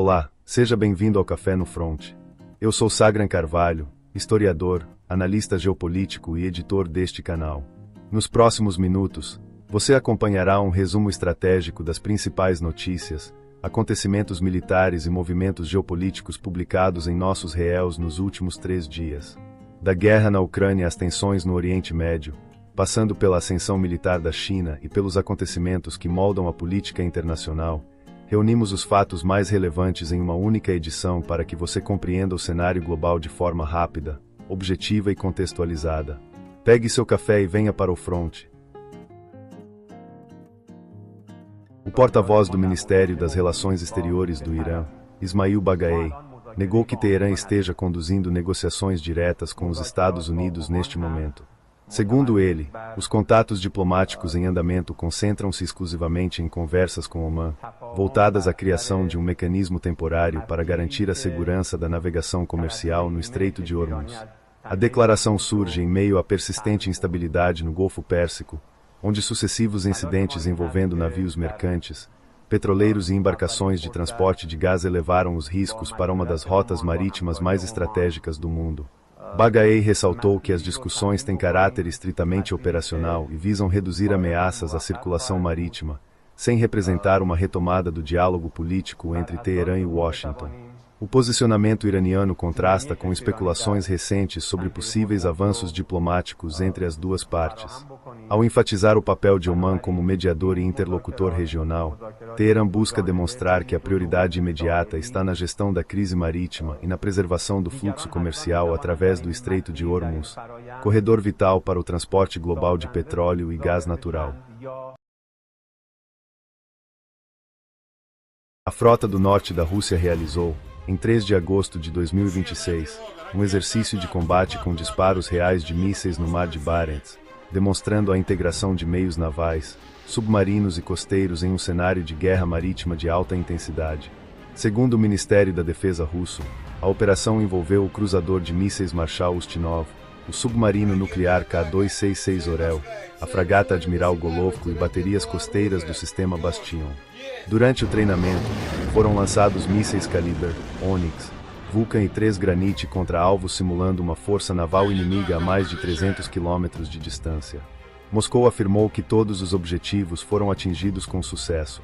Olá, seja bem-vindo ao Café no Front. Eu sou Sagran Carvalho, historiador, analista geopolítico e editor deste canal. Nos próximos minutos, você acompanhará um resumo estratégico das principais notícias, acontecimentos militares e movimentos geopolíticos publicados em nossos réus nos últimos 3 dias. Da guerra na Ucrânia às tensões no Oriente Médio, passando pela ascensão militar da China e pelos acontecimentos que moldam a política internacional, reunimos os fatos mais relevantes em uma única edição para que você compreenda o cenário global de forma rápida, objetiva e contextualizada. Pegue seu café e venha para o front. O porta-voz do Ministério das Relações Exteriores do Irã, Ismail Bagaei, negou que Teherã esteja conduzindo negociações diretas com os Estados Unidos neste momento. Segundo ele, os contatos diplomáticos em andamento concentram-se exclusivamente em conversas com Omã, voltadas à criação de um mecanismo temporário para garantir a segurança da navegação comercial no Estreito de Hormuz. A declaração surge em meio à persistente instabilidade no Golfo Pérsico, onde sucessivos incidentes envolvendo navios mercantes, petroleiros e embarcações de transporte de gás elevaram os riscos para uma das rotas marítimas mais estratégicas do mundo. Bagaei ressaltou que as discussões têm caráter estritamente operacional e visam reduzir ameaças à circulação marítima, sem representar uma retomada do diálogo político entre Teherã e Washington. O posicionamento iraniano contrasta com especulações recentes sobre possíveis avanços diplomáticos entre as duas partes. Ao enfatizar o papel de Omã como mediador e interlocutor regional, Teherã busca demonstrar que a prioridade imediata está na gestão da crise marítima e na preservação do fluxo comercial através do Estreito de Hormuz, corredor vital para o transporte global de petróleo e gás natural. A frota do norte da Rússia realizou, em 3 de agosto de 2026, um exercício de combate com disparos reais de mísseis no Mar de Barents, demonstrando a integração de meios navais, submarinos e costeiros em um cenário de guerra marítima de alta intensidade. Segundo o Ministério da Defesa russo, a operação envolveu o cruzador de mísseis Marshal Ustinov, o submarino nuclear K-266 Orel, a fragata Admiral Golovko e baterias costeiras do sistema Bastion. Durante o treinamento, foram lançados mísseis Kalibr, Onyx, Vulcan e 3 Granite contra alvos simulando uma força naval inimiga a mais de 300 quilômetros de distância. Moscou afirmou que todos os objetivos foram atingidos com sucesso.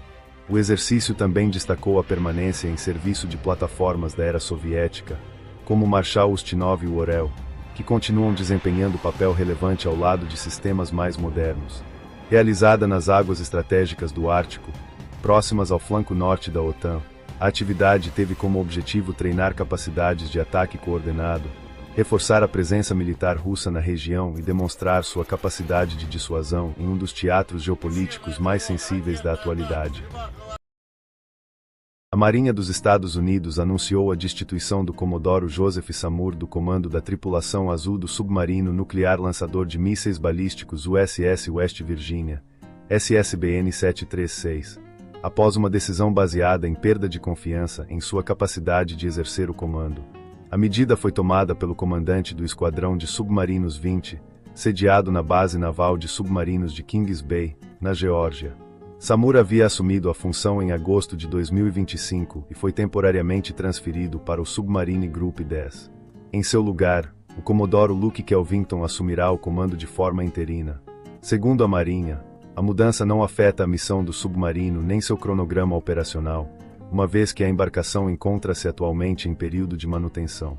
O exercício também destacou a permanência em serviço de plataformas da era soviética, como o Marshal Ustinov e o Orel, que continuam desempenhando papel relevante ao lado de sistemas mais modernos. Realizada nas águas estratégicas do Ártico, próximas ao flanco norte da OTAN, a atividade teve como objetivo treinar capacidades de ataque coordenado, reforçar a presença militar russa na região e demonstrar sua capacidade de dissuasão em um dos teatros geopolíticos mais sensíveis da atualidade. A Marinha dos Estados Unidos anunciou a destituição do Comodoro Joseph Samur do comando da tripulação azul do submarino nuclear lançador de mísseis balísticos USS West Virginia, SSBN 736. Após uma decisão baseada em perda de confiança em sua capacidade de exercer o comando. A medida foi tomada pelo comandante do Esquadrão de Submarinos 20, sediado na Base Naval de Submarinos de Kings Bay, na Geórgia. Samur havia assumido a função em agosto de 2025 e foi temporariamente transferido para o Submarine Group 10. Em seu lugar, o Comodoro Luke Kelvington assumirá o comando de forma interina. Segundo a Marinha, a mudança não afeta a missão do submarino nem seu cronograma operacional, uma vez que a embarcação encontra-se atualmente em período de manutenção.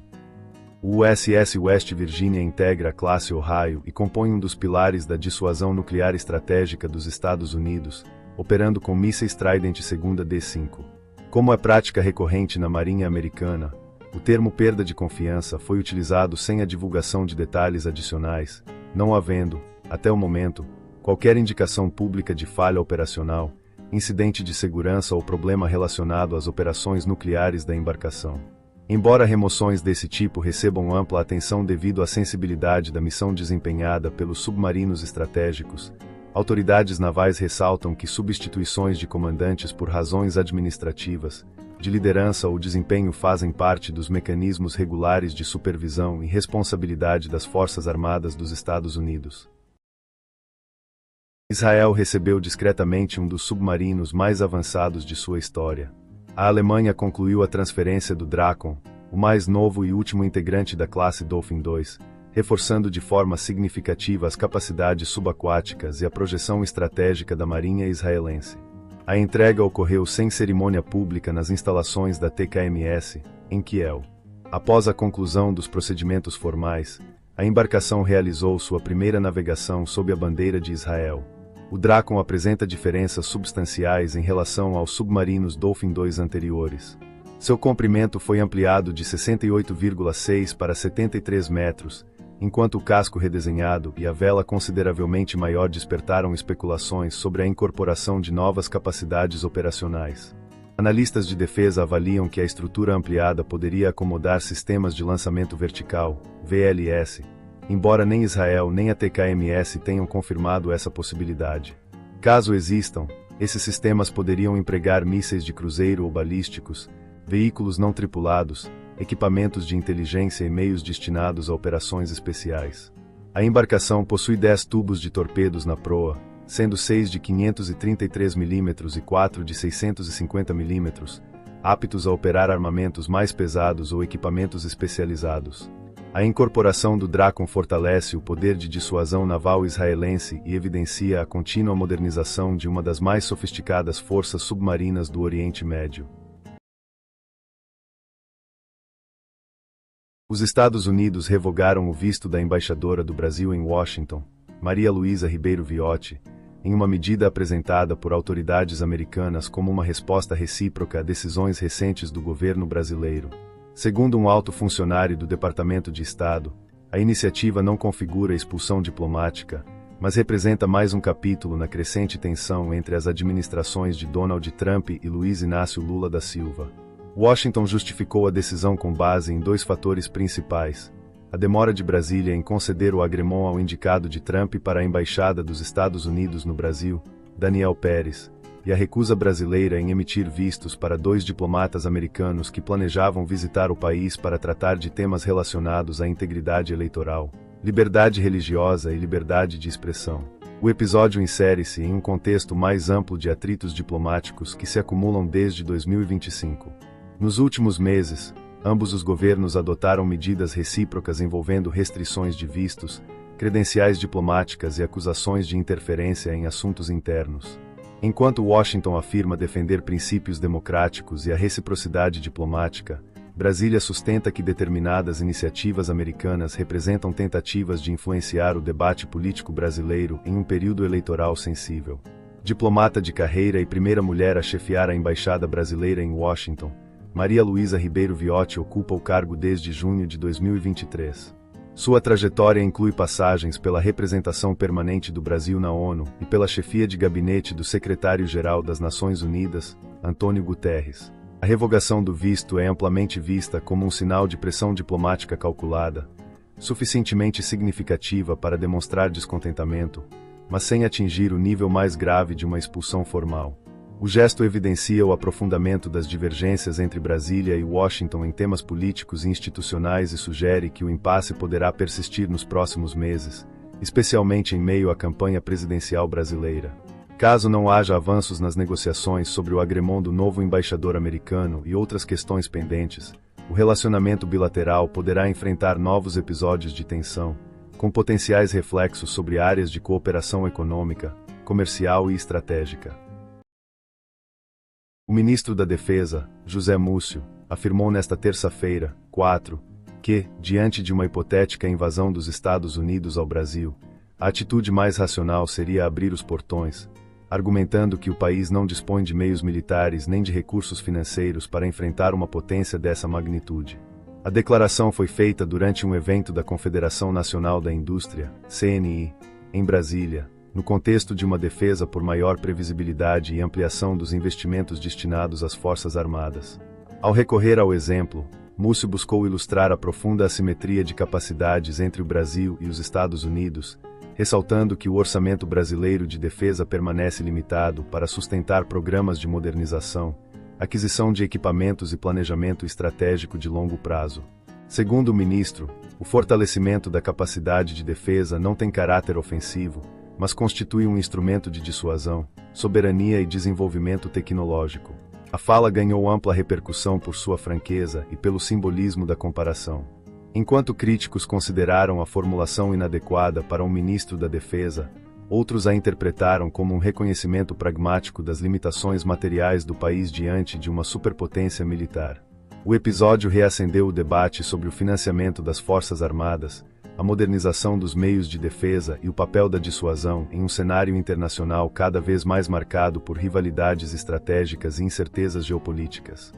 O USS West Virginia integra a classe Ohio e compõe um dos pilares da dissuasão nuclear estratégica dos Estados Unidos, operando com mísseis Trident II D5. Como é prática recorrente na Marinha Americana, o termo perda de confiança foi utilizado sem a divulgação de detalhes adicionais, não havendo, até o momento, qualquer indicação pública de falha operacional, incidente de segurança ou problema relacionado às operações nucleares da embarcação. Embora remoções desse tipo recebam ampla atenção devido à sensibilidade da missão desempenhada pelos submarinos estratégicos, autoridades navais ressaltam que substituições de comandantes por razões administrativas, de liderança ou desempenho fazem parte dos mecanismos regulares de supervisão e responsabilidade das Forças Armadas dos Estados Unidos. Israel recebeu discretamente um dos submarinos mais avançados de sua história. A Alemanha concluiu a transferência do Drakon, o mais novo e último integrante da classe Dolphin II, reforçando de forma significativa as capacidades subaquáticas e a projeção estratégica da Marinha israelense. A entrega ocorreu sem cerimônia pública nas instalações da TKMS, em Kiel. Após a conclusão dos procedimentos formais, a embarcação realizou sua primeira navegação sob a bandeira de Israel. O Drakon apresenta diferenças substanciais em relação aos submarinos Dolphin II anteriores. Seu comprimento foi ampliado de 68,6 para 73 metros, enquanto o casco redesenhado e a vela consideravelmente maior despertaram especulações sobre a incorporação de novas capacidades operacionais. Analistas de defesa avaliam que a estrutura ampliada poderia acomodar sistemas de lançamento vertical, VLS, embora nem Israel nem a TKMS tenham confirmado essa possibilidade. Caso existam, esses sistemas poderiam empregar mísseis de cruzeiro ou balísticos, veículos não tripulados, equipamentos de inteligência e meios destinados a operações especiais. A embarcação possui 10 tubos de torpedos na proa, sendo 6 de 533 mm e 4 de 650 mm, aptos a operar armamentos mais pesados ou equipamentos especializados. A incorporação do Drakon fortalece o poder de dissuasão naval israelense e evidencia a contínua modernização de uma das mais sofisticadas forças submarinas do Oriente Médio. Os Estados Unidos revogaram o visto da embaixadora do Brasil em Washington, Maria Luísa Ribeiro Viotti, em uma medida apresentada por autoridades americanas como uma resposta recíproca a decisões recentes do governo brasileiro. Segundo um alto funcionário do Departamento de Estado, a iniciativa não configura expulsão diplomática, mas representa mais um capítulo na crescente tensão entre as administrações de Donald Trump e Luiz Inácio Lula da Silva. Washington justificou a decisão com base em 2 fatores principais: a demora de Brasília em conceder o agremon ao indicado de Trump para a Embaixada dos Estados Unidos no Brasil, Daniel Pérez, e a recusa brasileira em emitir vistos para 2 diplomatas americanos que planejavam visitar o país para tratar de temas relacionados à integridade eleitoral, liberdade religiosa e liberdade de expressão. O episódio insere-se em um contexto mais amplo de atritos diplomáticos que se acumulam desde 2025. Nos últimos meses, ambos os governos adotaram medidas recíprocas envolvendo restrições de vistos, credenciais diplomáticas e acusações de interferência em assuntos internos. Enquanto Washington afirma defender princípios democráticos e a reciprocidade diplomática, Brasília sustenta que determinadas iniciativas americanas representam tentativas de influenciar o debate político brasileiro em um período eleitoral sensível. Diplomata de carreira e primeira mulher a chefiar a embaixada brasileira em Washington, Maria Luísa Ribeiro Viotti ocupa o cargo desde junho de 2023. Sua trajetória inclui passagens pela representação permanente do Brasil na ONU e pela chefia de gabinete do secretário-geral das Nações Unidas, Antônio Guterres. A revogação do visto é amplamente vista como um sinal de pressão diplomática calculada, suficientemente significativa para demonstrar descontentamento, mas sem atingir o nível mais grave de uma expulsão formal. O gesto evidencia o aprofundamento das divergências entre Brasília e Washington em temas políticos e institucionais e sugere que o impasse poderá persistir nos próximos meses, especialmente em meio à campanha presidencial brasileira. Caso não haja avanços nas negociações sobre o agremon do novo embaixador americano e outras questões pendentes, o relacionamento bilateral poderá enfrentar novos episódios de tensão, com potenciais reflexos sobre áreas de cooperação econômica, comercial e estratégica. O ministro da Defesa, José Múcio, afirmou nesta terça-feira, 4, que, diante de uma hipotética invasão dos Estados Unidos ao Brasil, a atitude mais racional seria abrir os portões, argumentando que o país não dispõe de meios militares nem de recursos financeiros para enfrentar uma potência dessa magnitude. A declaração foi feita durante um evento da Confederação Nacional da Indústria, CNI, em Brasília, no contexto de uma defesa por maior previsibilidade e ampliação dos investimentos destinados às Forças Armadas. Ao recorrer ao exemplo, Múcio buscou ilustrar a profunda assimetria de capacidades entre o Brasil e os Estados Unidos, ressaltando que o orçamento brasileiro de defesa permanece limitado para sustentar programas de modernização, aquisição de equipamentos e planejamento estratégico de longo prazo. Segundo o ministro, o fortalecimento da capacidade de defesa não tem caráter ofensivo, mas constitui um instrumento de dissuasão, soberania e desenvolvimento tecnológico. A fala ganhou ampla repercussão por sua franqueza e pelo simbolismo da comparação. Enquanto críticos consideraram a formulação inadequada para um ministro da Defesa, outros a interpretaram como um reconhecimento pragmático das limitações materiais do país diante de uma superpotência militar. O episódio reacendeu o debate sobre o financiamento das Forças Armadas, a modernização dos meios de defesa e o papel da dissuasão em um cenário internacional cada vez mais marcado por rivalidades estratégicas e incertezas geopolíticas.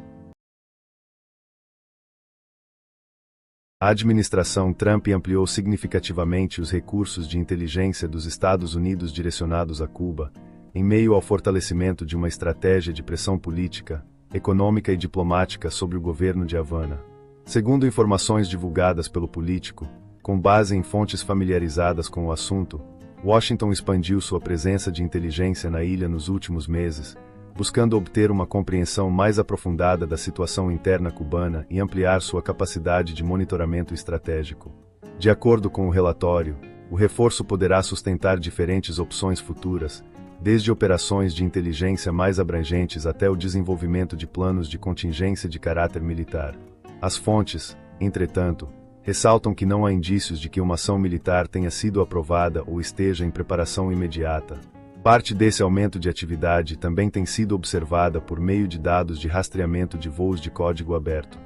A administração Trump ampliou significativamente os recursos de inteligência dos Estados Unidos direcionados a Cuba, em meio ao fortalecimento de uma estratégia de pressão política, econômica e diplomática sobre o governo de Havana. Segundo informações divulgadas pelo político, com base em fontes familiarizadas com o assunto, Washington expandiu sua presença de inteligência na ilha nos últimos meses, buscando obter uma compreensão mais aprofundada da situação interna cubana e ampliar sua capacidade de monitoramento estratégico. De acordo com o relatório, o reforço poderá sustentar diferentes opções futuras, desde operações de inteligência mais abrangentes até o desenvolvimento de planos de contingência de caráter militar. As fontes, entretanto, ressaltam que não há indícios de que uma ação militar tenha sido aprovada ou esteja em preparação imediata. Parte desse aumento de atividade também tem sido observada por meio de dados de rastreamento de voos de código aberto.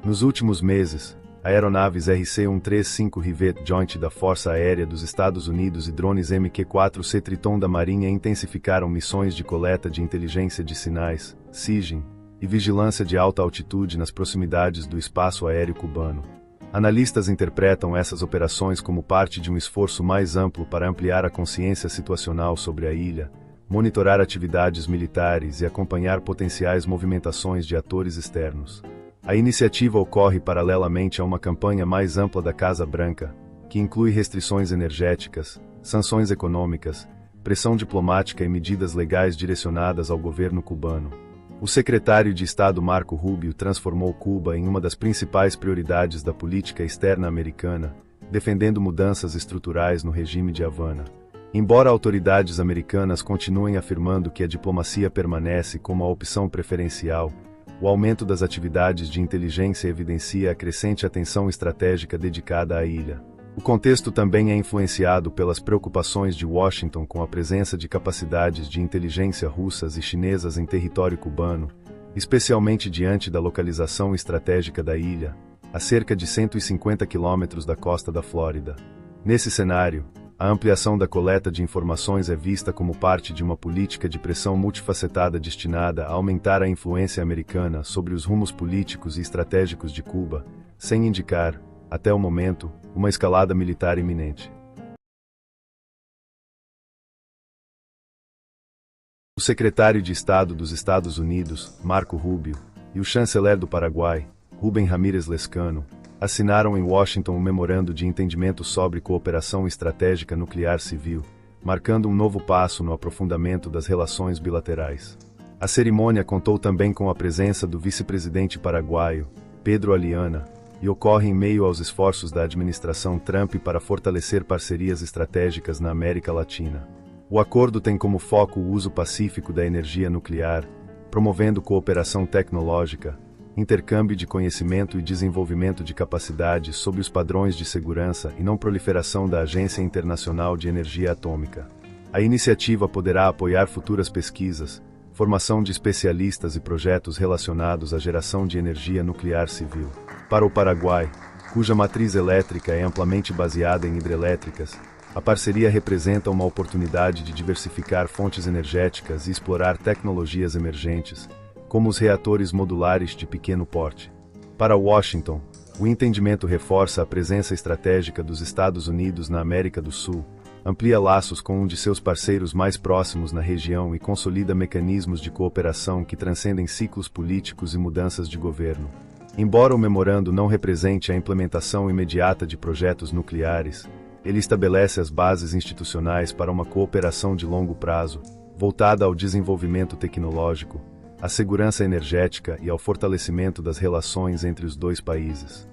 Nos últimos meses, aeronaves RC-135 Rivet Joint da Força Aérea dos Estados Unidos e drones MQ-4C Triton da Marinha intensificaram missões de coleta de inteligência de sinais, SIGINT, e vigilância de alta altitude nas proximidades do espaço aéreo cubano. Analistas interpretam essas operações como parte de um esforço mais amplo para ampliar a consciência situacional sobre a ilha, monitorar atividades militares e acompanhar potenciais movimentações de atores externos. A iniciativa ocorre paralelamente a uma campanha mais ampla da Casa Branca, que inclui restrições energéticas, sanções econômicas, pressão diplomática e medidas legais direcionadas ao governo cubano. O secretário de Estado Marco Rubio transformou Cuba em uma das principais prioridades da política externa americana, defendendo mudanças estruturais no regime de Havana. Embora autoridades americanas continuem afirmando que a diplomacia permanece como a opção preferencial, o aumento das atividades de inteligência evidencia a crescente atenção estratégica dedicada à ilha. O contexto também é influenciado pelas preocupações de Washington com a presença de capacidades de inteligência russas e chinesas em território cubano, especialmente diante da localização estratégica da ilha, a cerca de 150 quilômetros da costa da Flórida. Nesse cenário, a ampliação da coleta de informações é vista como parte de uma política de pressão multifacetada destinada a aumentar a influência americana sobre os rumos políticos e estratégicos de Cuba, sem indicar, até o momento, uma escalada militar iminente. O secretário de Estado dos Estados Unidos, Marco Rubio, e o chanceler do Paraguai, Rubem Ramírez Lescano, assinaram em Washington um memorando de entendimento sobre cooperação estratégica nuclear civil, marcando um novo passo no aprofundamento das relações bilaterais. A cerimônia contou também com a presença do vice-presidente paraguaio, Pedro Aliana, e ocorre em meio aos esforços da administração Trump para fortalecer parcerias estratégicas na América Latina. O acordo tem como foco o uso pacífico da energia nuclear, promovendo cooperação tecnológica, intercâmbio de conhecimento e desenvolvimento de capacidades sob os padrões de segurança e não proliferação da Agência Internacional de Energia Atômica. A iniciativa poderá apoiar futuras pesquisas, formação de especialistas e projetos relacionados à geração de energia nuclear civil. Para o Paraguai, cuja matriz elétrica é amplamente baseada em hidrelétricas, a parceria representa uma oportunidade de diversificar fontes energéticas e explorar tecnologias emergentes, como os reatores modulares de pequeno porte. Para Washington, o entendimento reforça a presença estratégica dos Estados Unidos na América do Sul, amplia laços com um de seus parceiros mais próximos na região e consolida mecanismos de cooperação que transcendem ciclos políticos e mudanças de governo. Embora o memorando não represente a implementação imediata de projetos nucleares, ele estabelece as bases institucionais para uma cooperação de longo prazo, voltada ao desenvolvimento tecnológico, à segurança energética e ao fortalecimento das relações entre os dois países.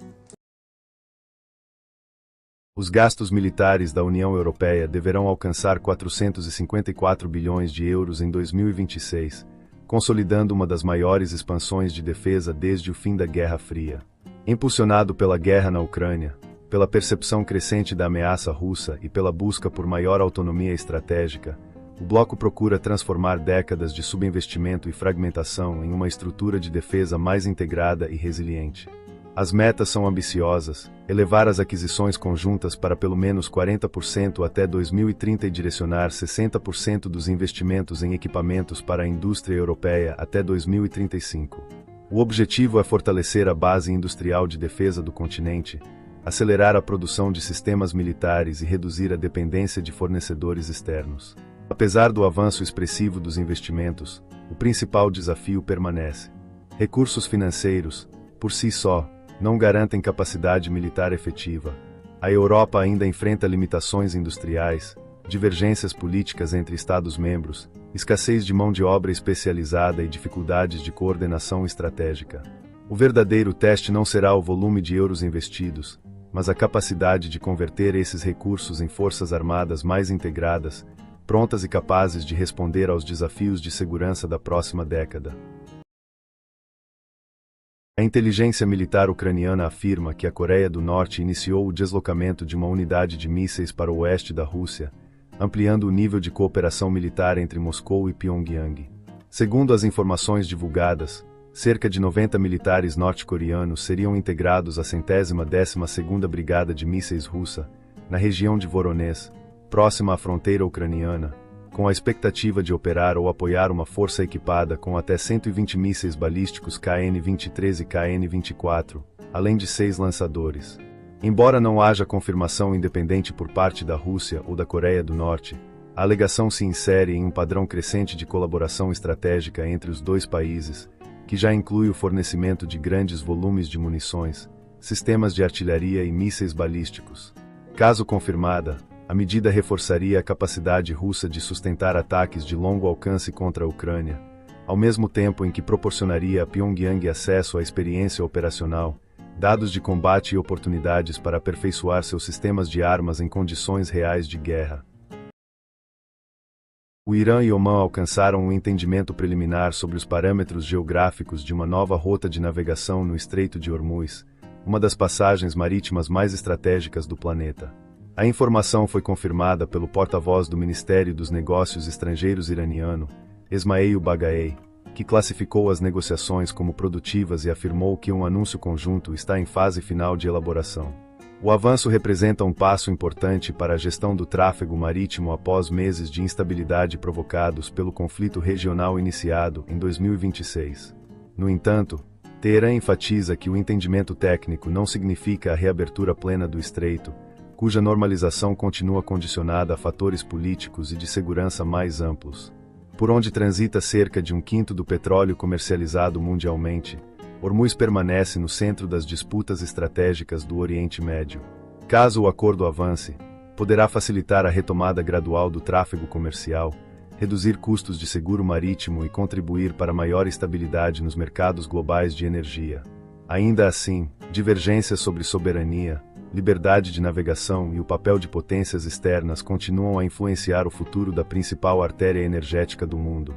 Os gastos militares da União Europeia deverão alcançar 454 bilhões de euros em 2026, consolidando uma das maiores expansões de defesa desde o fim da Guerra Fria. Impulsionado pela guerra na Ucrânia, pela percepção crescente da ameaça russa e pela busca por maior autonomia estratégica, o bloco procura transformar décadas de subinvestimento e fragmentação em uma estrutura de defesa mais integrada e resiliente. As metas são ambiciosas: elevar as aquisições conjuntas para pelo menos 40% até 2030 e direcionar 60% dos investimentos em equipamentos para a indústria europeia até 2035. O objetivo é fortalecer a base industrial de defesa do continente, acelerar a produção de sistemas militares e reduzir a dependência de fornecedores externos. Apesar do avanço expressivo dos investimentos, o principal desafio permanece. Recursos financeiros, por si só, não garantem capacidade militar efetiva. A Europa ainda enfrenta limitações industriais, divergências políticas entre Estados-membros, escassez de mão de obra especializada e dificuldades de coordenação estratégica. O verdadeiro teste não será o volume de euros investidos, mas a capacidade de converter esses recursos em forças armadas mais integradas, prontas e capazes de responder aos desafios de segurança da próxima década. A inteligência militar ucraniana afirma que a Coreia do Norte iniciou o deslocamento de uma unidade de mísseis para o oeste da Rússia, ampliando o nível de cooperação militar entre Moscou e Pyongyang. Segundo as informações divulgadas, cerca de 90 militares norte-coreanos seriam integrados à 112ª Brigada de Mísseis russa, na região de Voronezh, próxima à fronteira ucraniana, com a expectativa de operar ou apoiar uma força equipada com até 120 mísseis balísticos KN-23 e KN-24, além de 6 lançadores. Embora não haja confirmação independente por parte da Rússia ou da Coreia do Norte, a alegação se insere em um padrão crescente de colaboração estratégica entre os dois países, que já inclui o fornecimento de grandes volumes de munições, sistemas de artilharia e mísseis balísticos. Caso confirmada, a medida reforçaria a capacidade russa de sustentar ataques de longo alcance contra a Ucrânia, ao mesmo tempo em que proporcionaria a Pyongyang acesso à experiência operacional, dados de combate e oportunidades para aperfeiçoar seus sistemas de armas em condições reais de guerra. O Irã e Omã alcançaram um entendimento preliminar sobre os parâmetros geográficos de uma nova rota de navegação no Estreito de Hormuz, uma das passagens marítimas mais estratégicas do planeta. A informação foi confirmada pelo porta-voz do Ministério dos Negócios Estrangeiros iraniano, Esmail Bagaei, que classificou as negociações como produtivas e afirmou que um anúncio conjunto está em fase final de elaboração. O avanço representa um passo importante para a gestão do tráfego marítimo após meses de instabilidade provocados pelo conflito regional iniciado em 2026. No entanto, Teherã enfatiza que o entendimento técnico não significa a reabertura plena do estreito, cuja normalização continua condicionada a fatores políticos e de segurança mais amplos. Por onde transita cerca de 1/5 do petróleo comercializado mundialmente, Hormuz permanece no centro das disputas estratégicas do Oriente Médio. Caso o acordo avance, poderá facilitar a retomada gradual do tráfego comercial, reduzir custos de seguro marítimo e contribuir para maior estabilidade nos mercados globais de energia. Ainda assim, divergências sobre soberania, liberdade de navegação e o papel de potências externas continuam a influenciar o futuro da principal artéria energética do mundo.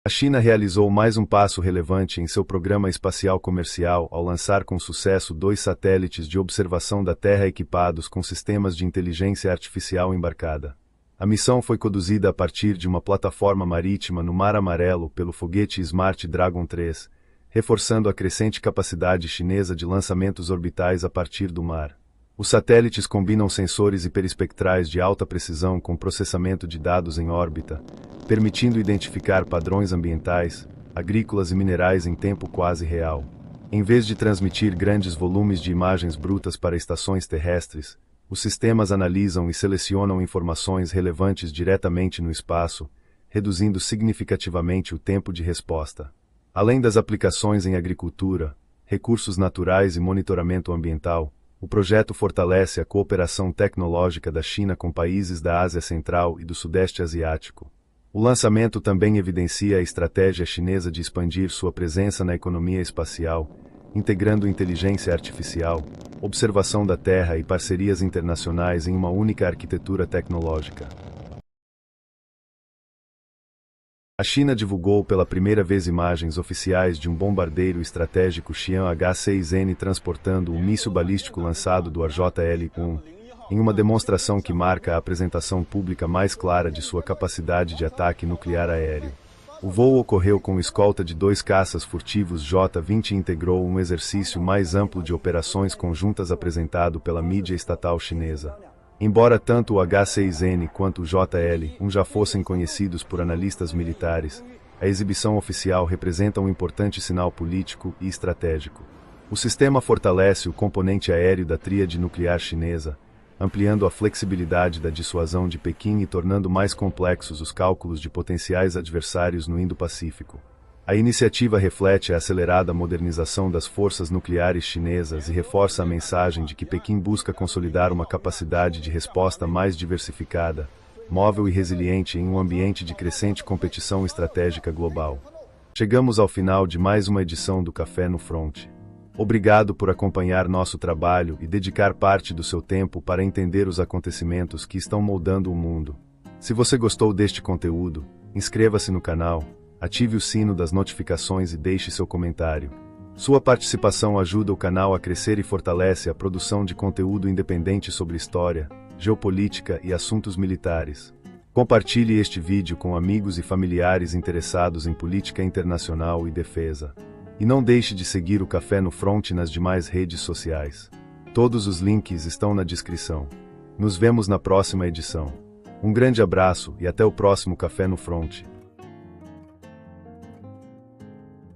A China realizou mais um passo relevante em seu programa espacial comercial ao lançar com sucesso 2 satélites de observação da Terra equipados com sistemas de inteligência artificial embarcada. A missão foi conduzida a partir de uma plataforma marítima no Mar Amarelo pelo foguete Smart Dragon 3, reforçando a crescente capacidade chinesa de lançamentos orbitais a partir do mar. Os satélites combinam sensores hiperespectrais de alta precisão com processamento de dados em órbita, permitindo identificar padrões ambientais, agrícolas e minerais em tempo quase real. Em vez de transmitir grandes volumes de imagens brutas para estações terrestres, os sistemas analisam e selecionam informações relevantes diretamente no espaço, reduzindo significativamente o tempo de resposta. Além das aplicações em agricultura, recursos naturais e monitoramento ambiental, o projeto fortalece a cooperação tecnológica da China com países da Ásia Central e do Sudeste Asiático. O lançamento também evidencia a estratégia chinesa de expandir sua presença na economia espacial, integrando inteligência artificial, observação da Terra e parcerias internacionais em uma única arquitetura tecnológica. A China divulgou pela primeira vez imagens oficiais de um bombardeiro estratégico Xi'an H-6N transportando um míssil balístico lançado do RJL-1, em uma demonstração que marca a apresentação pública mais clara de sua capacidade de ataque nuclear aéreo. O voo ocorreu com escolta de 2 caças furtivos J-20 e integrou um exercício mais amplo de operações conjuntas apresentado pela mídia estatal chinesa. Embora tanto o H-6N quanto o JL-1 já fossem conhecidos por analistas militares, a exibição oficial representa um importante sinal político e estratégico. O sistema fortalece o componente aéreo da tríade nuclear chinesa, ampliando a flexibilidade da dissuasão de Pequim e tornando mais complexos os cálculos de potenciais adversários no Indo-Pacífico. A iniciativa reflete a acelerada modernização das forças nucleares chinesas e reforça a mensagem de que Pequim busca consolidar uma capacidade de resposta mais diversificada, móvel e resiliente em um ambiente de crescente competição estratégica global. Chegamos ao final de mais uma edição do Café no Front. Obrigado por acompanhar nosso trabalho e dedicar parte do seu tempo para entender os acontecimentos que estão moldando o mundo. Se você gostou deste conteúdo, inscreva-se no canal, ative o sino das notificações e deixe seu comentário. Sua participação ajuda o canal a crescer e fortalece a produção de conteúdo independente sobre história, geopolítica e assuntos militares. Compartilhe este vídeo com amigos e familiares interessados em política internacional e defesa. E não deixe de seguir o Café no Front nas demais redes sociais. Todos os links estão na descrição. Nos vemos na próxima edição. Um grande abraço e até o próximo Café no Front.